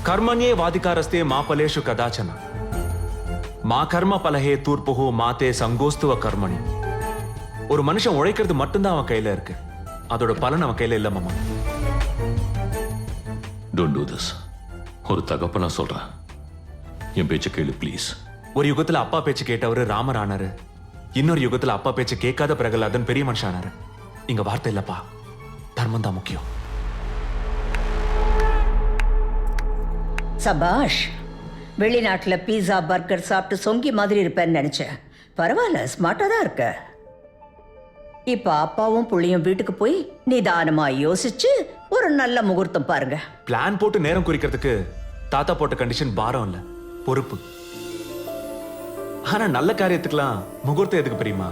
கர்மண்யே வாதிகாரஸ்தே மா பலேஷு கதாச்சன மா கர்ம பலஹே தூர்ப்புஹு மாதே சங்கோஸ்துவ கர்மணி. ஒரு மனுஷன் உழைக்கிறது மட்டும்தான் அவன் கையில இருக்கு, அதோட பலன் அவன் கையில இல்ல மாமா. Don't do this. ஒரு தகப்பனா சொல்றேன், என் பேச்ச கேளு ப்ளீஸ். ஒரு யுகத்துல அப்பா பேச்சு கேட்டவரு ராமர் ஆனாரு, இன்னொரு யுகத்துல அப்பா பேச்சு கேட்காத பிரகலாதன் பெரிய மனுஷன் ஆனாரு. இங்க வார்த்தை இல்லப்பா, தர்மம் தான் முக்கியம். சபாஷ். வெளிநாட்டுல பீஸா பர்கர் சாப்பிட்டு சொங்கி மாதிரி இருப்பேன்னு நினைச்சேன். பரவாயில்ல, ஸ்மார்ட்டா தான் இருக்க. இப்ப அப்பாவும் புள்ளையும் வீட்டுக்கு போய் நிதானமா யோசிச்சு ஒரு நல்ல முகூர்த்தம் பாருங்க. பிளான் போட்டு நேரம் குறிக்கிறதுக்கு தாத்தா போட்ட கண்டிஷன் பாரம் இல்ல, பொறுப்பு. ஆனா நல்ல காரியத்துக்கெல்லாம் முகூர்த்தம் எதுக்கு தெரியுமா?